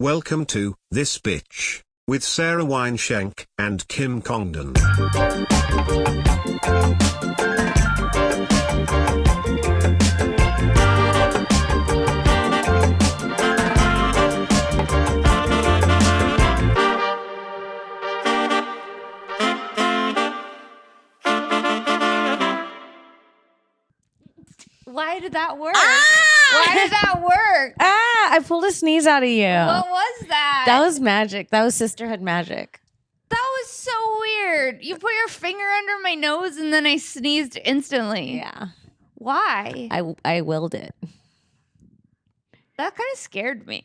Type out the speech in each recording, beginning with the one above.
Welcome to This Bitch with Sara Weinshenk and Congdon. Why did that work? Why did that work? I pulled a sneeze out of you. What was that? That was magic. That was sisterhood magic. That was so weird. You put your finger under my nose and then I sneezed instantly. Yeah. Why? I willed it. That kind of scared me.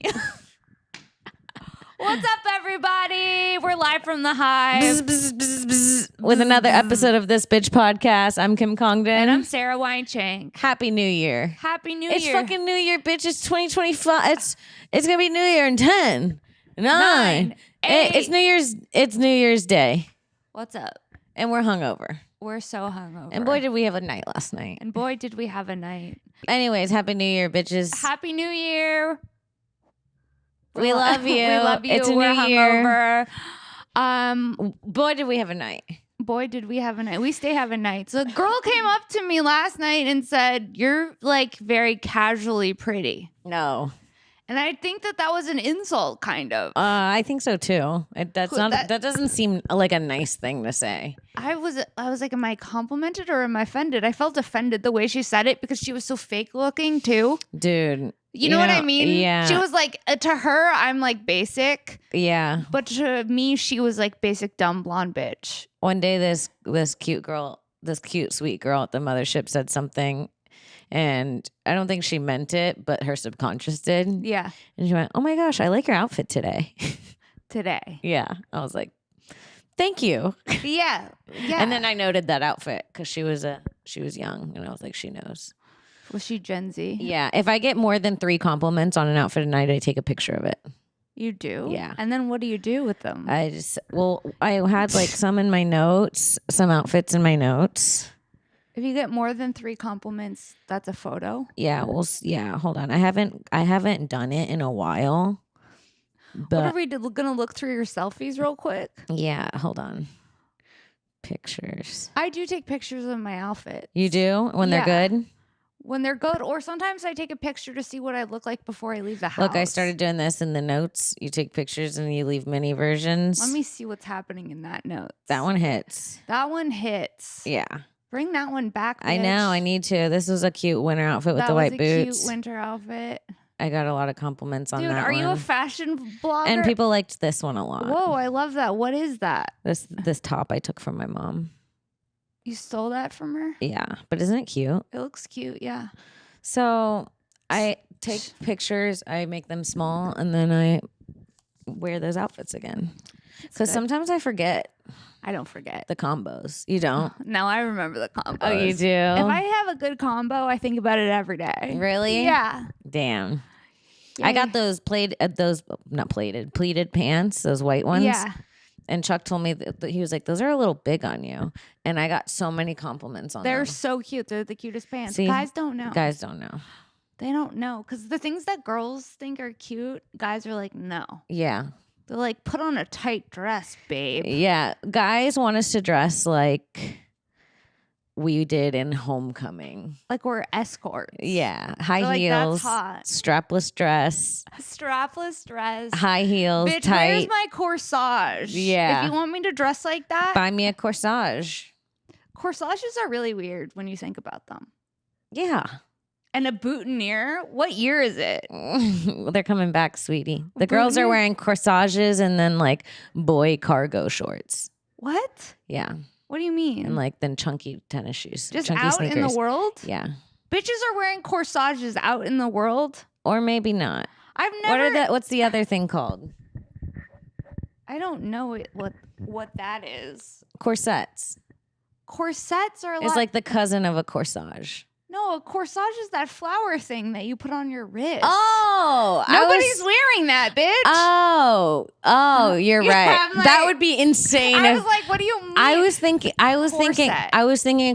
What's up, everybody? We're live from the Hive. Bzz, bzz, bzz, bzz. With another episode of This Bitch podcast. I'm Congdon. And I'm Sara Weinshenk. Happy New Year. Happy New It's Year. fucking New Year, bitch. It's 2025. It's gonna be New Year in 10, 9, 8. It's New Year's Day. What's up? And we're hungover. We're so hungover. And boy, did we have a night last night. And boy, did we have a night. Anyways, Happy New Year, bitches. Happy New Year. We love you. We love you. It's a We're new year. hungover. Boy, did we have a night. Boy, did we have a night. We stay having nights. A girl came up to me last night and said, "You're like very casually pretty." No. And I think that was an insult, kind of. I think so too. That doesn't seem like a nice thing to say. I was like, am I complimented or am I offended? I felt offended the way she said it because she was so fake looking too. Dude. You know what I mean? Yeah. She was like, to her, I'm like basic. Yeah. But to me, she was like basic, dumb, blonde bitch. One day this cute girl, this cute, sweet girl at the mothership said something, and I don't think she meant it, but her subconscious did. Yeah. And she went, "Oh my gosh, I like your outfit today." Today. Yeah. I was like, "Thank you." Yeah. Yeah. And then I noted that outfit because she was young, and I was like, she knows. Was she Gen Z? Yeah. If I get more than 3 compliments on an outfit a night, I take a picture of it. You do? Yeah. And then what do you do with them? I had like some in my notes, some outfits in my notes. If you get more than 3 compliments, that's a photo. Yeah. Hold on. I haven't done it in a while. What But are we gonna look through your selfies real quick? yeah, hold on. Pictures. I do take pictures of my outfit. You do when they're Yeah. good? When they're good, or sometimes I take a picture to see what I look like before I leave the house. Look, I started doing this in the notes. You take pictures and you leave mini versions. Let me see what's happening in that note. That one hits. That one hits. Yeah. Bring that one back, I know. bitch. I need to. This was a cute winter outfit with That the was white a boots. cute winter outfit. I got a lot of compliments on Dude, that are one. you a fashion blogger? And people liked this one a lot. Whoa, I love that. What is that? This top I took from my mom. You stole that from her? Yeah, but isn't it cute? It looks cute, yeah. So I take pictures, I make them small, and then I wear those outfits again. Because good. sometimes I forget I don't forget. the combos. You don't? No, I remember the combo. Oh, you do? If I have a good combo, I think about it every day. Really? Yeah. Damn. Yeah. I got those pleated pants, those white ones. Yeah. And Chuck told me that he was like, "Those are a little big on you." And I got so many compliments on They're them. so cute. They're the cutest pants. See? Guys don't know. Guys don't know. They don't know. Because the things that girls think are cute, guys are like, no. Yeah. They're like, put on a tight dress, babe. Yeah. Guys want us to dress like we did in Homecoming. Like we're escorts. Yeah. High They're like, heels. that's hot. Strapless dress. Strapless dress. High heels. Bitch, tight. where's my corsage? Yeah. If you want me to dress like that. Buy me a corsage. Corsages are really weird when you think about them. Yeah. And a boutonniere? What year is it? They're coming back, sweetie. The girls are Boutonniere? wearing corsages and then like boy cargo shorts. What? Yeah. What do you mean? And like then chunky tennis shoes. just chunky out sneakers. in the world? Yeah. Bitches are wearing corsages out in the world. Or maybe not. I've never. What's the other thing called? I don't know what that is. Corsets. Corsets are It's like the cousin of a corsage. No, a corsage is that flower thing that you put on your wrist. Oh, Nobody's wearing that, bitch. Oh, you're Yeah, right. I'm like- That would be insane. I was like, what do you mean? I was thinking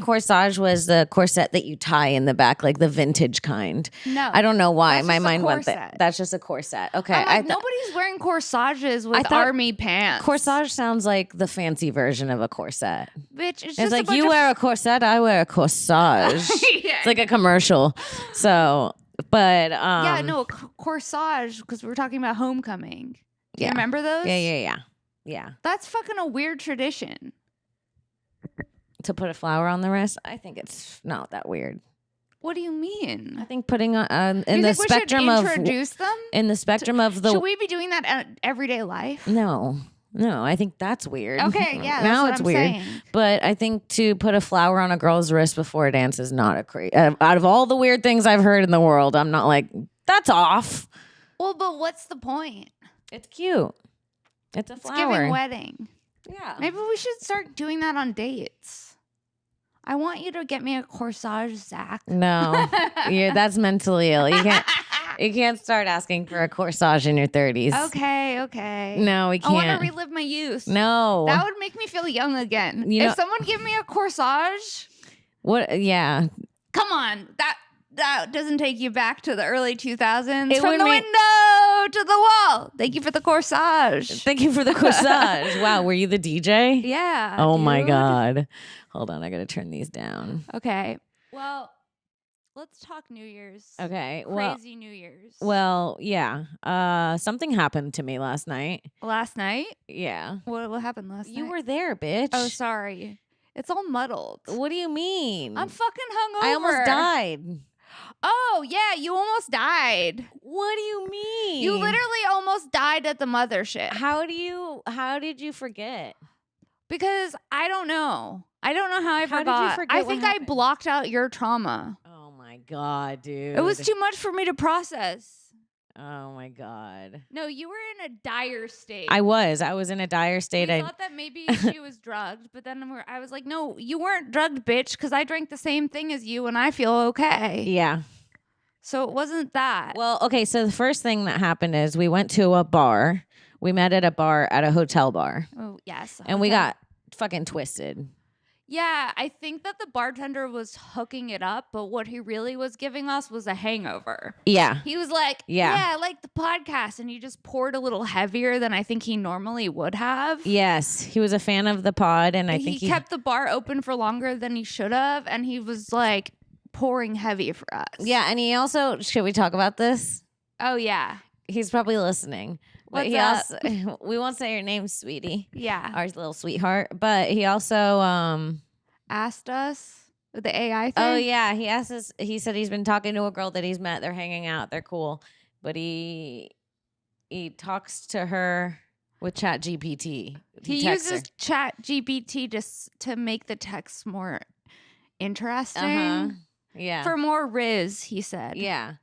Corset. corsage was the corset that you tie in the back, like the vintage kind. No. I don't know why That's my just a mind went there. corset. That's just a corset. Okay. I'm like, nobody's wearing corsages with thought- army pants. Corsage sounds like the fancy version of a corset. Bitch, it's It's just like a bunch you of wear a corset, I wear a corsage. Yeah. It's like a commercial. So, but yeah, no, a corsage, because we were talking about homecoming. Do you remember those? Yeah. That's fucking a weird tradition. To put a flower on the wrist, I think it's not that weird. What do you mean? I think putting in You the think spectrum we should of introduce them? in the spectrum of the Should we be doing that in everyday life? No, I think that's weird. Okay, yeah, that's now what it's I'm weird. saying. But I think to put a flower on a girl's wrist before a dance is not a crazy. Out of all the weird things I've heard in the world, I'm not like that's off. Well, but what's the point? It's cute. It's a It's flower. giving wedding. Yeah. Maybe we should start doing that on dates. I want you to get me a corsage, Zach. No, that's mentally ill. You can't start asking for a corsage in your 30s. Okay. No, we I want can't. to relive my youth. No. That would make me feel young again. You know- If someone give me a corsage, What? Yeah. come on. That doesn't take you back to the early 2000s. It From would the make- window to the wall. Thank you for the corsage. Thank you for the corsage. Wow, were you the DJ? Yeah. Oh my dude. God. Hold on, I gotta turn these down. Okay. Well, let's talk New Year's. Okay. Crazy New Year's. Well, yeah. Something happened to me last night. Last night? Yeah. What happened last night? You were there, bitch. Oh, sorry. It's all muddled. What do you mean? I'm fucking hungover. I almost died. Oh, yeah, you almost died. What do you mean? You literally almost died at the mothership. How did you forget? Because I don't know. I don't know how I How did forgot. you forget I what think I happened? blocked out your trauma. Oh my God, dude. It was too much for me to process. Oh my God. No, you were in a dire state. I was in a dire state. We thought that maybe she was drugged, but then I was like, no, you weren't drugged, bitch, because I drank the same thing as you and I feel okay. Yeah. So it wasn't that. Well, okay, so the first thing that happened is we went to a bar. We met at a bar at a hotel bar. Oh, yes. And we okay. got fucking twisted. Yeah, I think that the bartender was hooking it up, but what he really was giving us was a hangover. Yeah. He was like, Yeah. I like the podcast. And he just poured a little heavier than I think he normally would have. Yes. He was a fan of the pod and I think he kept the bar open for longer than he should have. And he was like pouring heavy for us. Yeah, and he also, should we talk about this? Oh, yeah. He's probably listening. But What's he up? also we won't say your name, sweetie. Yeah. Our little sweetheart. But he also Asked us with the AI thing. oh yeah, he asked us, he said he's been talking to a girl that he's met. They're hanging out. They're cool. But he talks to her with Chat GPT. He texts uses Chat GPT just to make the text more interesting. Yeah. For more Riz, he said. Yeah.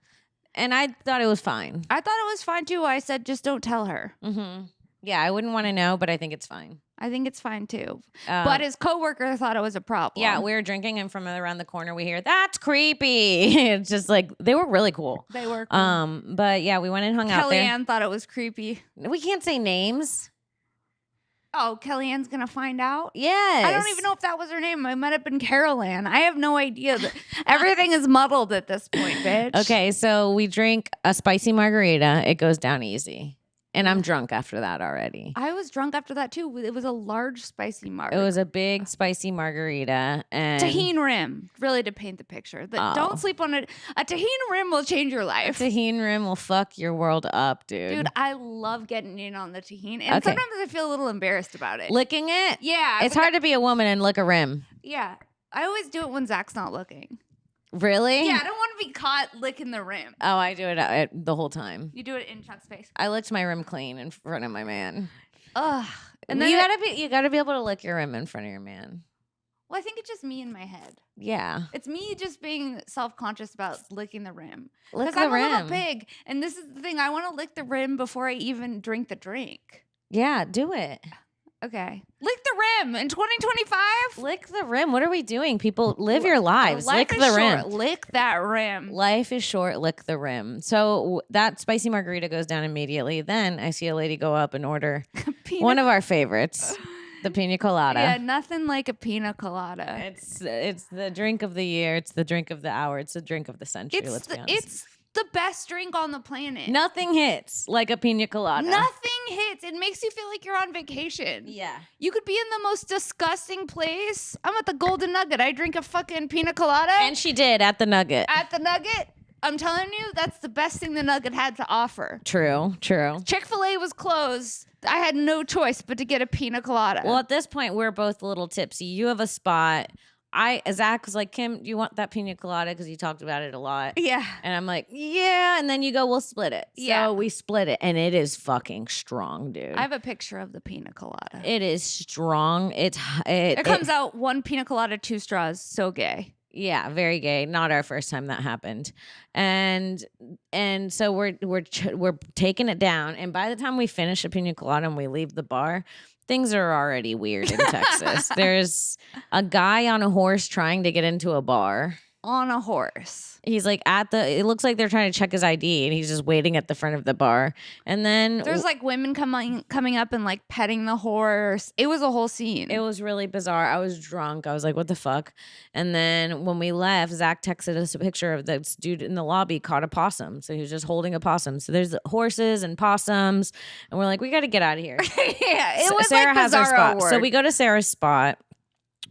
And I thought it was fine. I thought it was fine too. I said, just don't tell her. Mm-hmm. Yeah, I wouldn't want to know, but I think it's fine. I think it's fine too. But his coworker thought it was a problem. Yeah, we were drinking, and from around the corner, we hear, "That's creepy." It's just like they were really cool. They were cool. But yeah, we went and hung out there. Kellyanne thought it was creepy. We can't say names. Oh, Kellyanne's gonna find out? Yes. I don't even know if that was her name. It might have been Carol Ann. I have no idea. Everything is muddled at this point, bitch. Okay, so we drink a spicy margarita. It goes down easy. And I'm drunk after that already. I was drunk after that too. It was a large spicy It margarita. was a big spicy margarita. And Tahini rim, really to paint the picture. Oh. Don't sleep on it. A tahini rim will change your life. Tahini rim will fuck your world up, dude. Dude, I love getting in on the tahini. And Okay. sometimes I feel a little embarrassed about it. Licking it? Yeah. It's hard to be a woman and lick a rim. Yeah. I always do it when Zach's not looking. Really? Yeah, I don't want to be caught licking the rim. Oh, I do it the whole time. You do it in Chuck's face. I licked my rim clean in front of my man. Ugh. And then you gotta be able to lick your rim in front of your man. well, I think it's just me in my head. Yeah. It's me just being self-conscious about licking the rim. Lick Because the I'm a rim. little pig. And this is the thing. I want to lick the rim before I even drink the drink. Yeah, do it. Okay. Lick the rim in 2025. Lick the rim. What are we doing? People, live your lives. Life Lick is the rim. short. Lick that rim. Life is short. Lick the rim. So that spicy margarita goes down immediately. Then I see a lady go up and order one of our favorites, the pina colada. Yeah, nothing like a pina colada. It's the drink of the year. It's the drink of the hour. It's the drink of the century. Let's be honest. It's the best drink on the planet. Nothing hits like a pina colada. Nothing hits. It makes you feel like you're on vacation. Yeah. You could be in the most disgusting place. I'm at the Golden Nugget. I drink a fucking pina colada. And she did at the Nugget. At the Nugget, I'm telling you, that's the best thing the Nugget had to offer. True. Chick-fil-A was closed. I had no choice but to get a pina colada. Well, at this point, we're both a little tipsy. You have a spot. Zach was like, Kim, do you want that pina colada? Because you talked about it a lot. Yeah. And I'm like, yeah. And then you go, we'll split it. Yeah. So we split it. And it is fucking strong, dude. I have a picture of the pina colada. It is strong. It comes out one pina colada, 2 straws. So gay. Yeah, very gay. Not our first time that happened, and so we're taking it down. And by the time we finish a pina colada and we leave the bar, things are already weird in Texas. There's a guy on a horse trying to get into a bar. On a horse. He's like it looks like they're trying to check his ID, and he's just waiting at the front of the bar. And then there's like women coming up and like petting the horse. It was a whole scene. It was really bizarre. I was drunk. I was like, what the fuck? And then when we left, Zach texted us a picture of this dude in the lobby caught a possum. So he was just holding a possum. So there's horses and possums, and we're like, we got to get out of here. Yeah, it was Sarah like has our spot. Bizarro So work. we go to Sarah's spot.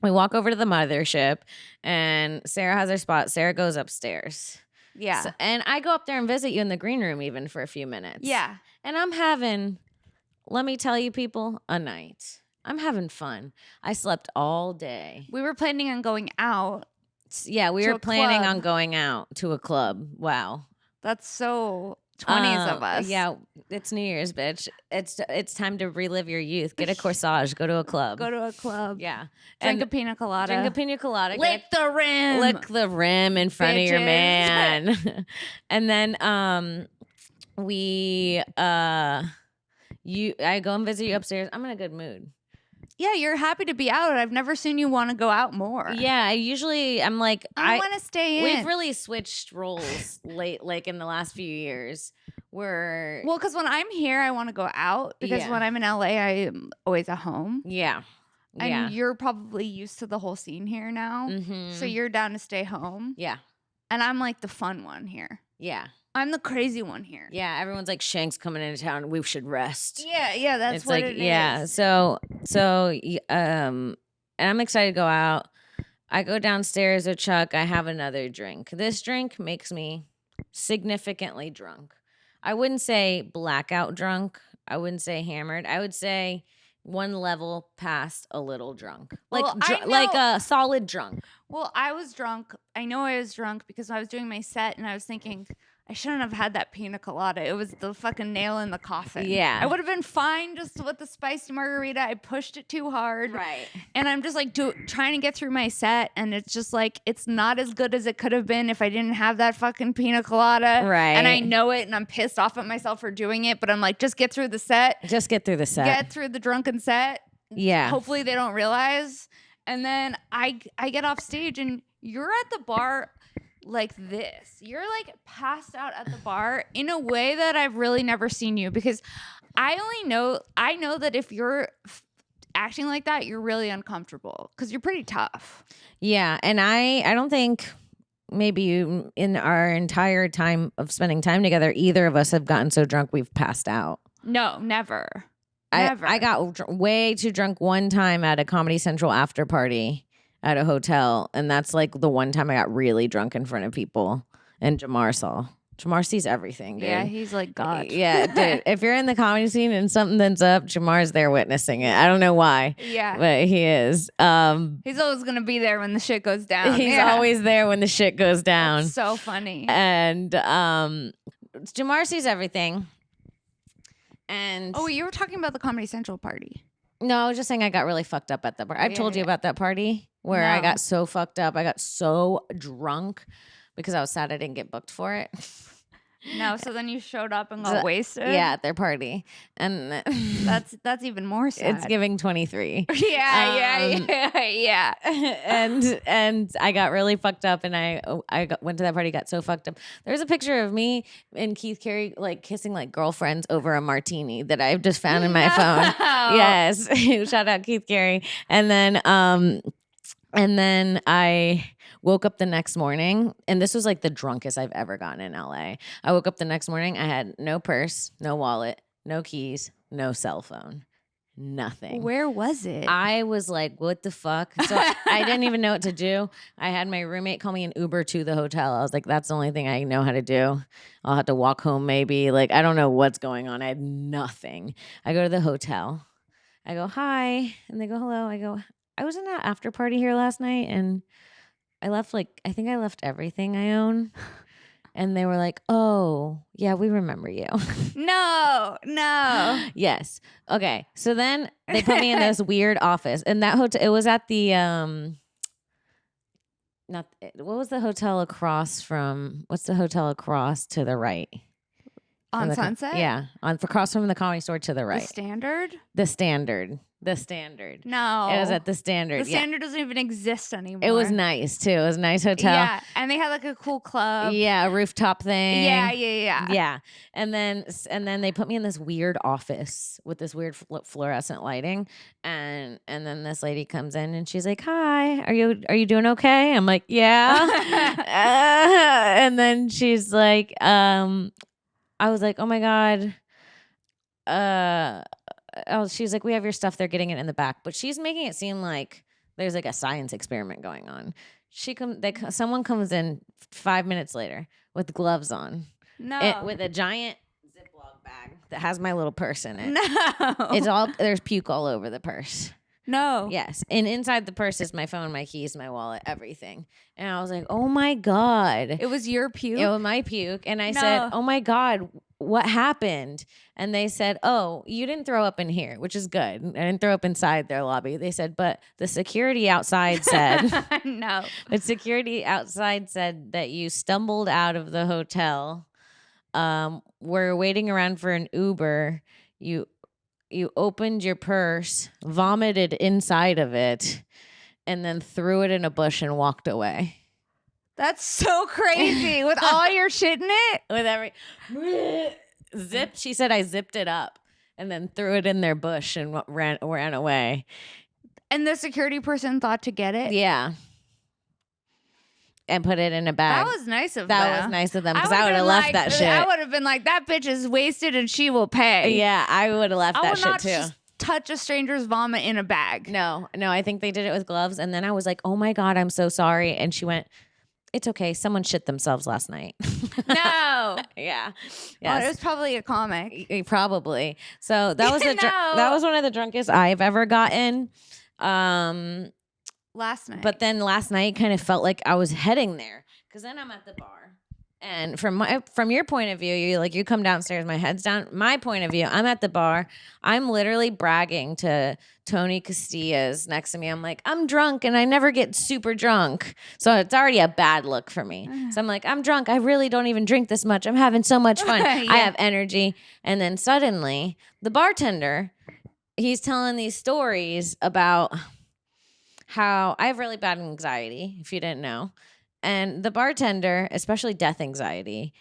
We walk over to the mothership, and Sarah has her spot. Sarah goes upstairs. Yeah. And I go up there and visit you in the green room even for a few minutes. Yeah. And I'm having, let me tell you people, a night. I'm having fun. I slept all day. We were planning on going out. Yeah, we To were a planning club. on going out to a club. Wow. That's so 20s of us. Yeah, it's New Year's, bitch. It's time to relive your youth. Get a corsage. Go to a club. Go to a club. Yeah. Drink And a pina colada. drink a pina colada. Lick the rim. Lick the rim in front of your Bitches. man. And then I go and visit you upstairs. I'm in a good mood. Yeah, you're happy to be out. I've never seen you want to go out more. Yeah, I'm like I want to stay in. We've really switched roles like in the last few years. Well, because when I'm here, I want to go out. Because Yeah. when I'm in LA, I am always at home. Yeah. And you're probably used to the whole scene here now. Mm-hmm. So you're down to stay home. Yeah. And I'm like the fun one here. Yeah. I'm the crazy one here. Yeah. Everyone's like, Shank's coming into town. We should rest. Yeah, that's It's what like, it is. yeah. And I'm excited to go out. I go downstairs with Chuck. I have another drink. This drink makes me significantly drunk. I wouldn't say blackout drunk. I wouldn't say hammered. I would say one level past a little drunk. Like Well, I like know- a solid drunk. Well, I was drunk. I know I was drunk because I was doing my set and I was thinking I shouldn't have had that pina colada. It was the fucking nail in the coffin. Yeah. I would have been fine just with the spicy margarita. I pushed it too hard. Right. And I'm just like trying to get through my set, and it's just like it's not as good as it could have been if I didn't have that fucking pina colada. Right. And I know it, and I'm pissed off at myself for doing it, but I'm like, just get through the set. Just get through the set. Get through the drunken set. Yeah. Hopefully they don't realize. And then I get off stage, and you're at the bar like this. You're like passed out at the bar in a way that I've really never seen you, because I know that if you're acting like that, you're really uncomfortable because you're pretty tough. Yeah, and I don't think maybe in our entire time of spending time together, either of us have gotten so drunk we've passed out. No, never. Never. I got way too drunk one time at a Comedy Central after party at a hotel, and that's like the one time I got really drunk in front of people. And Jamar saw. Jamar sees everything, dude. Yeah, he's like God. Yeah, dude. If you're in the comedy scene and something's up, Jamar's there witnessing it. I don't know why, Yeah. but he is. He's always gonna be there when the shit goes down. He's Yeah. always there when the shit goes down. So funny. And Jamar sees everything. And Oh, you were talking about the Comedy Central party. no, I was just saying I got really fucked up at that party. I've told you Yeah. about that party where I No. got so fucked up. I got so drunk because I was sad I didn't get booked for it. No, so then you showed up and got wasted? Yeah, at their party. And That's even more sad. it's giving 23. Yeah. and I got really fucked up, and went to that party, got so fucked up. There's a picture of me and Keith Carey like kissing like girlfriends over a martini that I've just found in my phone. Yes. Shout out Keith Carey. And then I woke up the next morning, and this was like the drunkest I've ever gotten in LA. I woke up the next morning, I had no purse, no wallet, no keys, no cell phone, nothing. Where was it? I was like, what the fuck? So I didn't even know what to do. I had my roommate call me an Uber to the hotel. I was like, that's the only thing I know how to do. I'll have to walk home maybe. Like, I don't know what's going on. I had nothing. I go to the hotel. I go, hi. And they go, hello. I go, I was in that after party here last night, and I think I left everything I own. And they were like, oh, yeah, we remember you. No. Yes. Okay. So then they put me in this weird office. And that hotel, it was at the, what was the hotel across from, what's the hotel across to the right? On Sunset? Yeah. Across from the Comedy Store to the right. The Standard? The Standard. No. It was at the Standard. The Standard doesn't even exist anymore. It was nice too. It was a nice hotel. Yeah. And they had like a cool club. Yeah, a rooftop thing. Yeah. Yeah. And then they put me in this weird office with this weird fluorescent lighting. And then this lady comes in and she's like, hi, are you doing okay? I'm like, yeah. And then she's like, I was like, oh my God. She's like, we have your stuff. They're getting it in the back. But she's making it seem like there's like a science experiment going on. Someone comes in 5 minutes later with gloves on. No. With a giant Ziploc bag that has my little purse in it. No. There's puke all over the purse. No. Yes. And inside the purse is my phone, my keys, my wallet, everything. And I was like, oh my God. It was your puke? It was my puke. And I said, oh my God, what happened? And they said, oh, you didn't throw up in here, which is good. I didn't throw up inside their lobby. They said, but the security outside said, no. But security outside said that you stumbled out of the hotel. We're waiting around for an Uber. You opened your purse, vomited inside of it, and then threw it in a bush and walked away. That's so crazy. With all your shit in it? With every zip. She said I zipped it up and then threw it in their bush and ran away. And the security person thought to get it? Yeah. And put it in a bag. That was nice of them. That was nice of them because I would have left that shit. I would have been like, that bitch is wasted and she will pay. Yeah, I would have left that shit too. Just touch a stranger's vomit in a bag. No, I think they did it with gloves. And then I was like, oh my God, I'm so sorry. And she went, it's okay. Someone shit themselves last night. No. Yeah. Yes. Yes. It was probably a comic. Probably. So that was No. that was one of the drunkest I've ever gotten. Last night. But then last night kind of felt like I was heading there because then I'm at the bar. And from your point of view, you come downstairs, my head's down. My point of view, I'm at the bar. I'm literally bragging to Tony Castillas next to me. I'm like, I'm drunk and I never get super drunk. So it's already a bad look for me. So I'm like, I'm drunk. I really don't even drink this much. I'm having so much fun. Yeah. I have energy. And then suddenly the bartender, he's telling these stories about how I have really bad anxiety, if you didn't know. And the bartender, especially death anxiety,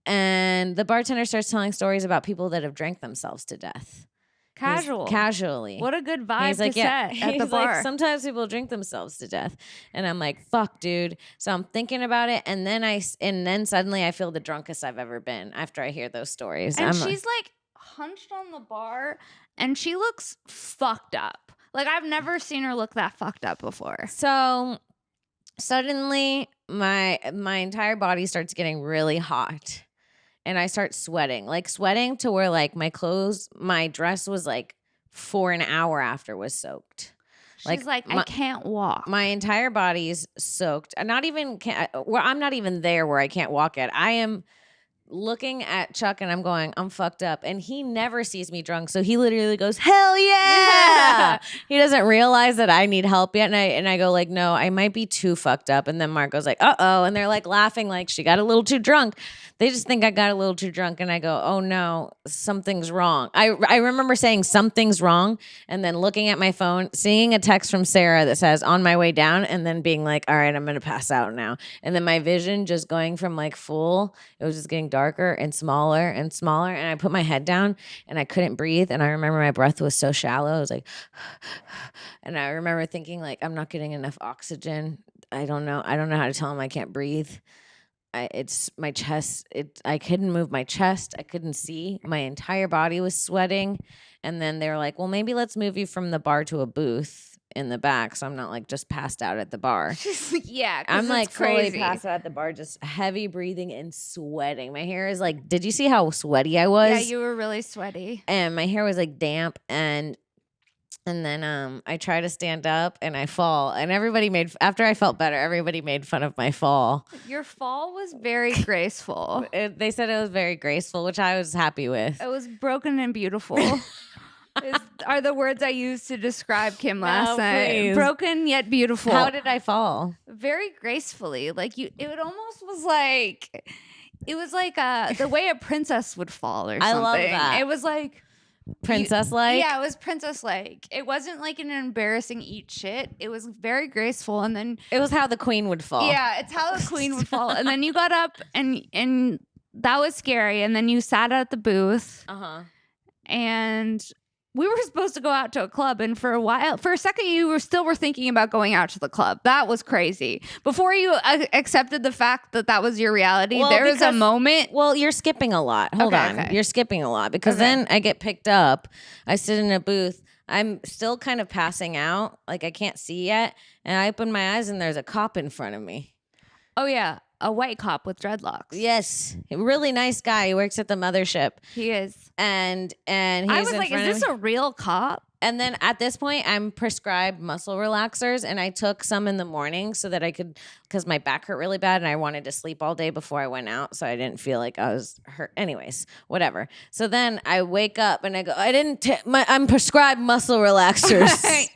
and the bartender starts telling stories about people that have drank themselves to death. Casually. What a good vibe to set at the He's bar. like, sometimes people drink themselves to death. And I'm like, fuck, dude. So I'm thinking about it. And then suddenly I feel the drunkest I've ever been after I hear those stories. And she's like hunched on the bar and she looks fucked up. Like I've never seen her look that fucked up before. So suddenly my entire body starts getting really hot and I start sweating to where like my dress was like for an hour after was soaked. She's like I can't walk. My entire body's soaked. I'm not even there where I can't walk at. looking at Chuck and I'm going, I'm fucked up. And he never sees me drunk. So he literally goes, hell yeah. He doesn't realize that I need help yet. And I go like, no, I might be too fucked up. And then Mark goes like, uh-oh. And they're like laughing like she got a little too drunk. They just think I got a little too drunk. And I go, oh no, something's wrong. I remember saying something's wrong and then looking at my phone, seeing a text from Sarah that says on my way down and then being like, all right, I'm going to pass out now. And then my vision just going from like full, it was just getting darker and smaller and smaller. And I put my head down and I couldn't breathe. And I remember my breath was so shallow. I was like, and I remember thinking like, I'm not getting enough oxygen. I don't know how to tell him I can't breathe. It's my chest. I couldn't move my chest. I couldn't see. My entire body was sweating. And then they were like, well, maybe let's move you from the bar to a booth in the back. So I'm not like just passed out at the bar. Yeah. I'm like crazy. fully passed out at the bar, just heavy breathing and sweating. My hair is like, did you see how sweaty I was? Yeah, you were really sweaty. And my hair was like damp and then I try to stand up and I fall. And after I felt better, everybody made fun of my fall. Your fall was very graceful. They said it was very graceful, which I was happy with. It was broken and beautiful. Are the words I used to describe Kim last night. Please. Broken yet beautiful. How did I fall? Very gracefully. Like it almost was like, it was like the way a princess would fall or something. I love that. It was like Princess-like? Yeah, it was princess-like. It wasn't like an embarrassing eat shit. It was very graceful. And then it was how the queen would fall. Yeah, it's how the queen would fall. And then you got up and that was scary. And then you sat at the booth. Uh-huh. And we were supposed to go out to a club, and for a second, you were thinking about going out to the club. That was crazy. Before you accepted the fact that was your reality, there was a moment. Well, you're skipping a lot. Hold on. Okay. You're skipping a lot because then I get picked up. I sit in a booth. I'm still kind of passing out. Like I can't see yet. And I open my eyes and there's a cop in front of me. Oh, yeah. A white cop with dreadlocks. Yes. A really nice guy. He works at the mothership. He is. And he's I was like, is this a real cop? And then at this point, I'm prescribed muscle relaxers, and I took some in the morning so that I could, because my back hurt really bad, and I wanted to sleep all day before I went out, so I didn't feel like I was hurt. Anyways, whatever. So then I wake up and I go, I'm prescribed muscle relaxers. Right.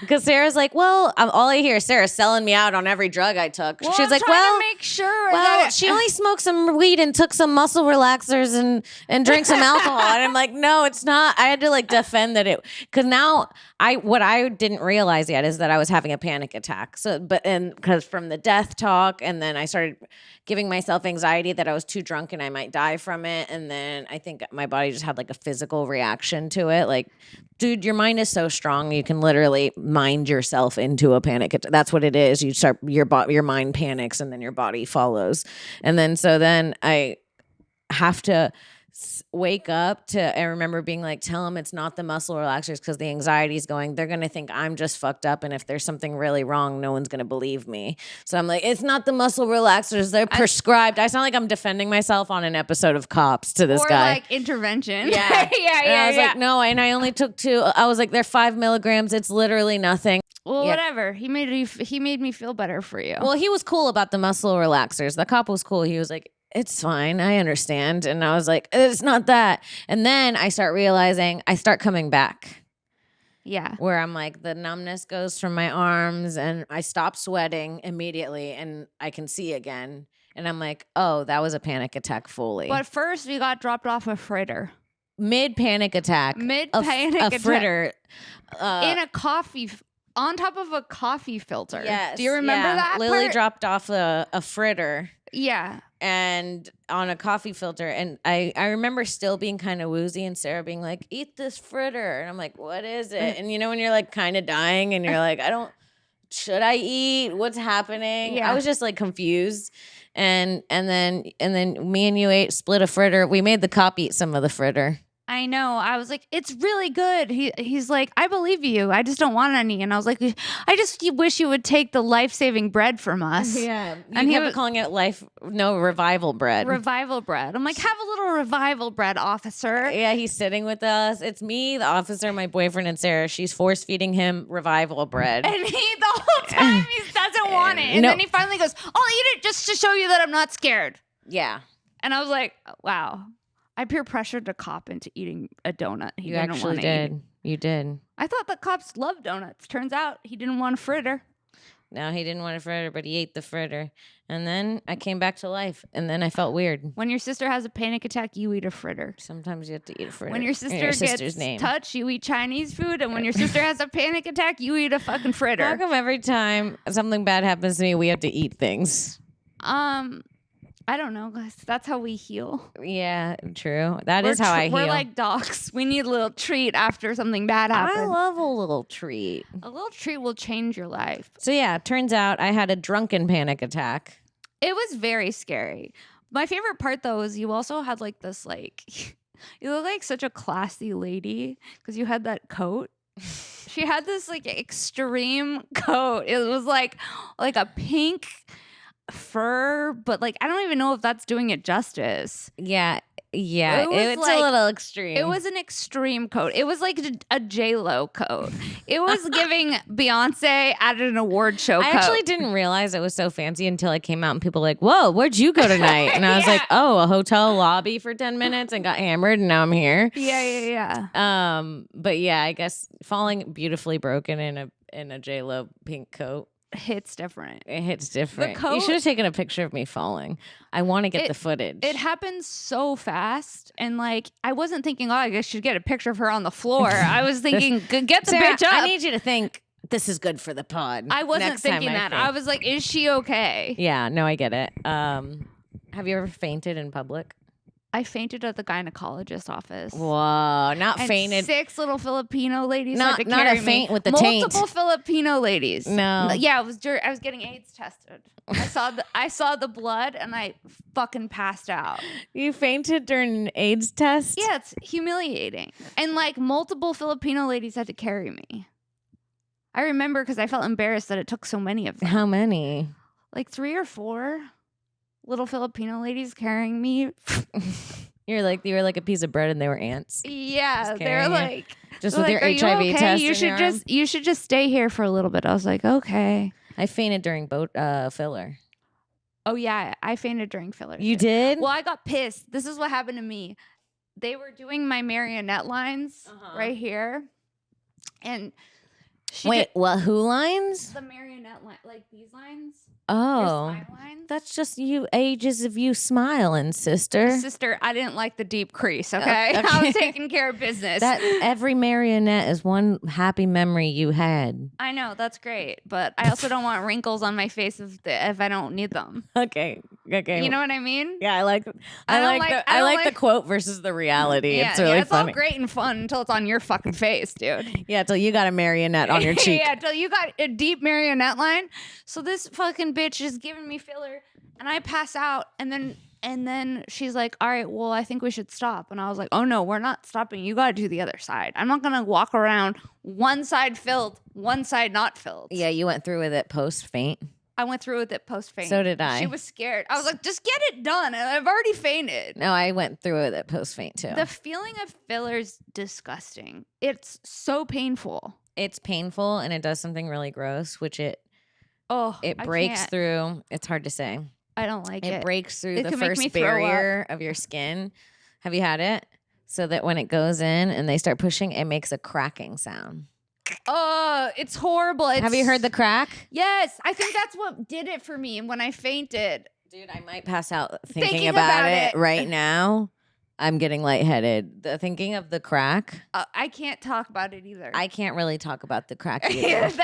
Because Sarah's like, well, all I hear is Sarah selling me out on every drug I took. Well, She's I'm like, trying to make sure. Well, she only smoked some weed and took some muscle relaxers and drank some alcohol. And I'm like, no, it's not. I had to like defend that because now what I didn't realize yet is that I was having a panic attack. So, because from the death talk, and then I started giving myself anxiety that I was too drunk and I might die from it. And then I think my body just had like a physical reaction to it. Like, dude, your mind is so strong. You can literally mind yourself into a panic attack. That's what it is. You start, your mind panics and then your body follows. And then, I have to wake up I remember being like, tell them it's not the muscle relaxers because the anxiety is going, they're going to think I'm just fucked up. And if there's something really wrong, no one's going to believe me. So I'm like, it's not the muscle relaxers. They're prescribed. I sound like I'm defending myself on an episode of Cops to this guy. Or like intervention. Yeah. And I was like, no, and I only took 2. I was like, they're 5 milligrams. It's literally nothing. Well, whatever. He made me feel better for you. Well, he was cool about the muscle relaxers. The cop was cool. He was like, it's fine. I understand. And I was like, it's not that. And then I start realizing I start coming back. Yeah. Where I'm like, the numbness goes from my arms and I stop sweating immediately and I can see again. And I'm like, oh, that was a panic attack fully. But first we got dropped off a fritter. Mid-panic attack. A fritter. In a coffee on top of a coffee filter. Yes. Do you remember that Lily part? dropped off a fritter. Yeah. And on a coffee filter. And I remember still being kind of woozy and Sarah being like, eat this fritter. And I'm like, what is it? And you know when you're like kind of dying and you're like, should I eat? What's happening? Yeah. I was just like confused. And then me and you split a fritter. We made the cop eat some of the fritter. I know. I was like, it's really good. He's like, I believe you. I just don't want any. And I was like, I just wish you would take the life-saving bread from us. Yeah. And he was calling it revival bread. Revival bread. I'm like, have a little revival bread, officer. Yeah, he's sitting with us. It's me, the officer, my boyfriend, and Sarah. She's force-feeding him revival bread. And he, the whole time, he doesn't want it. And then he finally goes, I'll eat it just to show you that I'm not scared. Yeah. And I was like, wow. I peer pressured the cop into eating a donut. He You didn't actually want to did. eat. You did. I thought the cops loved donuts. Turns out he didn't want a fritter. No, he didn't want a fritter, but he ate the fritter. And then I came back to life, and then I felt weird. When your sister has a panic attack, you eat a fritter. Sometimes you have to eat a fritter. When your in sister sister's gets name. touched, you eat Chinese food. And when your sister has a panic attack, you eat a fucking How fritter. come every time something bad happens to me, we have to eat things? I don't know, guys. That's how we heal. Yeah, true. That is how I heal. We're like dogs. We need a little treat after something bad happens. I love a little treat. A little treat will change your life. So yeah, turns out I had a drunken panic attack. It was very scary. My favorite part though is you also had like this like you look like such a classy lady because you had that coat. She had this like extreme coat. It was like a pink fur, but like I don't even know if that's doing it justice. Yeah. It was It's like- a little extreme. It was an extreme coat. It was like a J-Lo coat. It was giving Beyonce at an award show I coat. actually didn't realize it was so fancy until I came out and people were like, whoa, where'd you go tonight? And I was Yeah. like, oh, a hotel lobby for 10 minutes and got hammered and now I'm here. Yeah. But yeah, I guess falling beautifully broken in a J-Lo pink coat. Hits different. It hits different. You coat- should have taken a picture of me falling. I want to get the footage. It happened so fast, and like I wasn't thinking, oh, I should get a picture of her on the floor. I was thinking, get the Sarah, bitch up. I need you to think this is good for the pod. I wasn't next time thinking that. think. I was like, is she okay? Yeah, no, I get it. Have you ever fainted in public? I fainted at the gynecologist's office. Whoa, not And fainted. 6 little Filipino ladies Not- had to not a carry faint me. with the taint. Multiple Filipino ladies. No. Yeah, I was getting AIDS tested. I saw the blood and I fucking passed out. You fainted during an AIDS test? Yeah, it's humiliating. And like multiple Filipino ladies had to carry me. I remember because I felt embarrassed that it took so many of them. How many? Like 3 or 4 little Filipino ladies carrying me. You were like a piece of bread and they were ants. Yeah, Just they're carrying you. like, Just they're with your like, "Are you HIV okay? test. You should just stay here for a little bit. I was like, okay. I fainted during filler. Oh yeah, I fainted during filler. You too. did? Well, I got pissed. This is what happened to me. They were doing my marionette lines right here, and she Wait, did what? Who lines? the marionette line, like these lines. Oh, Your smile lines. that's just you ages of you smiling, sister. Sister, I didn't like the deep crease. Okay, okay. I was taking care of business. That every marionette is one happy memory you had. I know that's great, but I also don't want wrinkles on my face if I don't need them. Okay. You know what I mean? Yeah, I like don't the like- quote versus the reality. Yeah, it's really it's funny. all great and fun until it's on your fucking face, dude. Yeah, till you got a marionette on your cheek. Yeah, till you got a deep marionette line. So this fucking bitch is giving me filler, and I pass out, and then she's like, "All right, well, I think we should stop." And I was like, "Oh no, we're not stopping. You got to do the other side. I'm not gonna walk around one side filled, one side not filled." Yeah, you went through with it post faint. I went through with it post faint. So did I. She was scared. I was like, "Just get it done," and I've already fainted. No, I went through with it post faint too. The feeling of filler's disgusting. It's so painful. It's painful and it does something really gross, which it Oh, breaks I can't. through. It's hard to say. I don't like it. It breaks through It the can make me first throw up. barrier of your skin. Have you had it? So that when it goes in and they start pushing, it makes a cracking sound. Oh, it's horrible. Have you heard the crack? Yes, I think that's what did it for me when I fainted. Dude, I might pass out thinking about about it it. right now. I'm getting lightheaded. Thinking of the crack, I can't talk about it either. I can't really talk about the crack Yeah, either.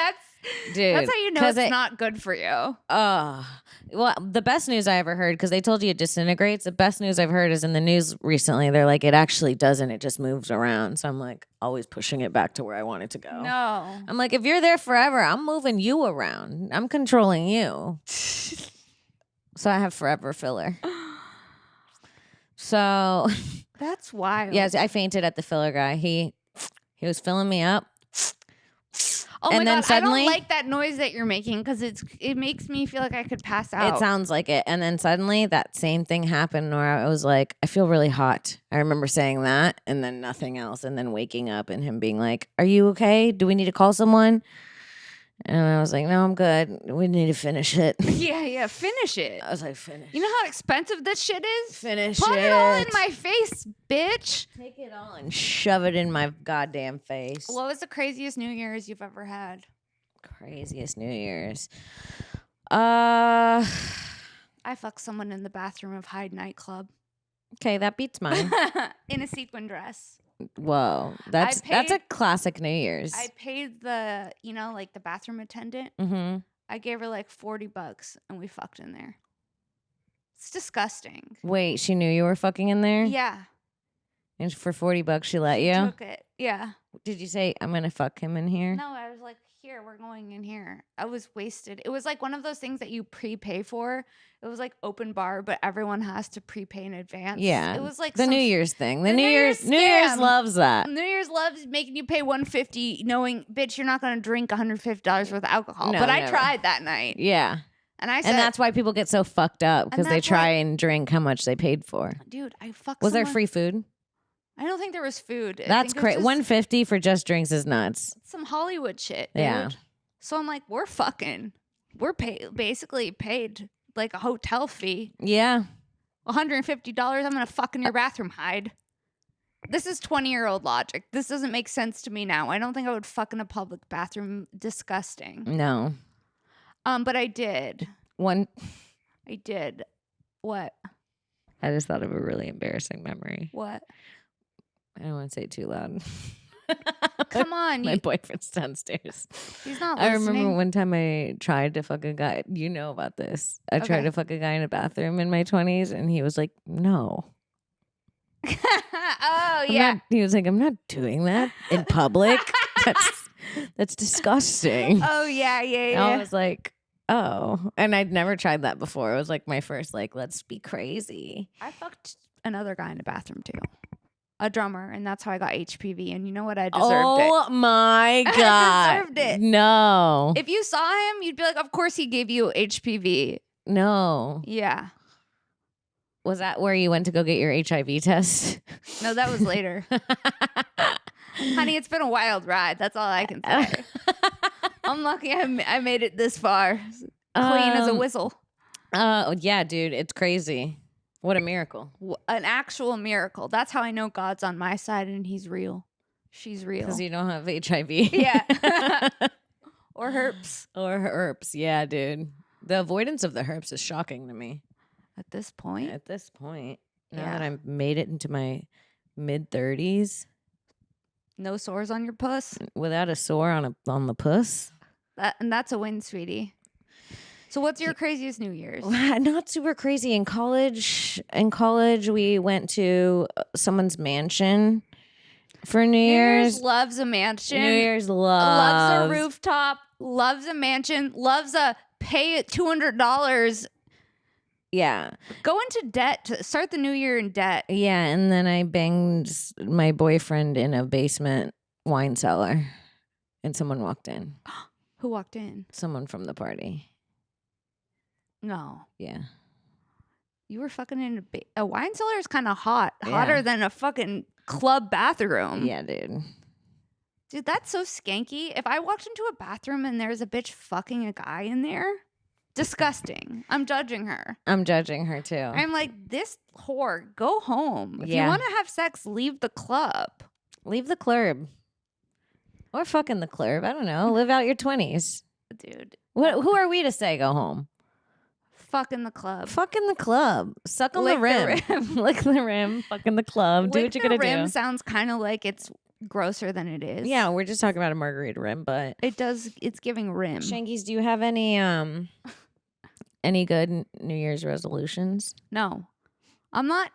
Dude, that's how you know 'cause it's not good for you. Well, the best news I ever heard, because they told you it disintegrates. The best news I've heard is in the news recently. They're like, it actually doesn't. It just moves around. So I'm like, always pushing it back to where I want it to go. No. I'm like, if you're there forever, I'm moving you around. I'm controlling you. So I have forever filler. So That's wild. yes, I fainted at the filler guy. He was filling me up. Oh my and then God, suddenly- I don't like that noise that you're making because it makes me feel like I could pass out. It sounds like it. And then suddenly that same thing happened where I was like, I feel really hot. I remember saying that and then nothing else. And then waking up and him being like, are you okay? Do we need to call someone? And I was like, no, I'm good. We need to finish it. Yeah, finish it. I was like, finish. You know how expensive this shit is? Finish Put it. it all in my face, bitch. Take it all and shove it in my goddamn face. What was the craziest New Year's you've ever had? Craziest New Year's. I fucked someone in the bathroom of Hyde nightclub. Okay, that beats mine. In a sequin dress. Whoa, that's a classic New Year's. I paid the, like the bathroom attendant. Mm-hmm. I gave her like $40 and we fucked in there. It's disgusting. Wait, she knew you were fucking in there? Yeah. And for $40 she let you? Took it. Yeah. Did you say, I'm going to fuck him in here? No, I was like, here, we're going in here. I was wasted. It was like one of those things that you prepay for. It was like open bar, but everyone has to prepay in advance. Yeah. It was like the New Year's thing. The New Year's scam. loves that. New Year's loves making you pay $150 knowing, bitch, you're not going to drink $150 worth of alcohol. No, but I never. tried that night. Yeah. And I said, And that's why people get so fucked up because they that's try why- and drink how much they paid for. dude, I fucked Was there someone- free food? I don't think there was food. That's crazy. $150 for just drinks is nuts. Some Hollywood shit, dude. Yeah. So I'm like, we're fucking. We're basically paid like a hotel fee. Yeah. $150. I'm going to fuck in your bathroom, Hyde. This is 20-year-old logic. This doesn't make sense to me now. I don't think I would fuck in a public bathroom. Disgusting. No. But I did. I did. What? I just thought of a really embarrassing memory. What? I don't want to say it too loud. Come on. My boyfriend's downstairs. He's not I listening. remember one time I tried to fuck a guy. You know about this. I tried Okay. to fuck a guy in a bathroom in my 20s, and he was like, no. Oh, yeah. He was like, I'm not doing that in public. That's disgusting. Oh, yeah. And I was like, oh. And I'd never tried that before. It was like my first, like, let's be crazy. I fucked another guy in a bathroom, too. A drummer, and that's how I got HPV. And you know what? I deserved it. Oh my God. I deserved it. No. If you saw him, you'd be like, of course he gave you HPV. No. Yeah. Was that where you went to go get your HIV test? No, that was later. Honey, it's been a wild ride. That's all I can say. I'm lucky I made it this far. Clean as a whistle. Oh, yeah, dude. It's crazy. What a miracle. An actual miracle. That's how I know God's on my side and he's real. She's real. Because you don't have HIV. Yeah. Or herpes. Or herpes. Yeah, dude. The avoidance of the herpes is shocking to me. At this point. At this point. Now Yeah. that I've made it into my mid-30s. No sores on your puss. Without a sore on the puss. And that's a win, sweetie. So what's your craziest New Year's? Not super crazy. In college, we went to someone's mansion for New Year's. Loves a mansion. New Year's loves a rooftop. Loves a mansion. Loves a pay it $200. Yeah. Go into debt to start the new year in debt. Yeah, and then I banged my boyfriend in a basement wine cellar, and someone walked in. Who walked in? Someone from the party. No. Yeah. You were fucking in a wine cellar is kind of hot. Yeah. Hotter than a fucking club bathroom. Yeah, dude. Dude, that's so skanky. If I walked into a bathroom and there's a bitch fucking a guy in there, disgusting. I'm judging her. I'm judging her too. I'm like, this whore, go home. If Yeah. you want to have sex, leave the club. Leave the club. Or fucking the club. I don't know. Live out your 20s. Dude, Who are we to say go home? fucking the club. Fucking the club. Suck on Lick the the rim. rim. Lick the rim. Fucking the club. Do Lick what you the gotta rim do. sounds kind of like it's grosser than it is. Yeah, we're just talking about a margarita rim, but It does. It's giving rim. Shankies, do you have any good New Year's resolutions? No, I'm not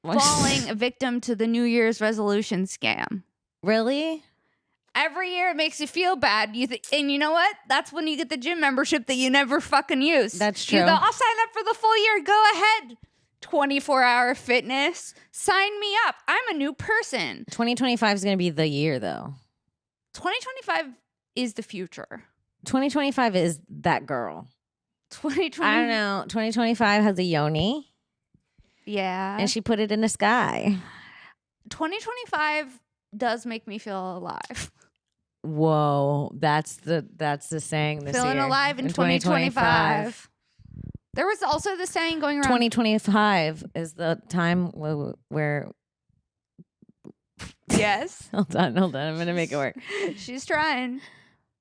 falling a victim to the New Year's resolution scam. Really? Every year it makes you feel bad. And you know what? That's when you get the gym membership that you never fucking use. That's You true. go, I'll sign up for the full year. Go ahead. 24-hour fitness. Sign me up. I'm a new person. 2025 is going to be the year, though. 2025 is the future. 2025 is that girl. 2020. I don't know. 2025 has a yoni, Yeah. and she put it in the sky. 2025 does make me feel alive. Whoa, that's the saying this Feeling year. alive in 2025. There was also the saying going around. 2025 is the time where Yes. hold on. I'm gonna make it work. She's trying.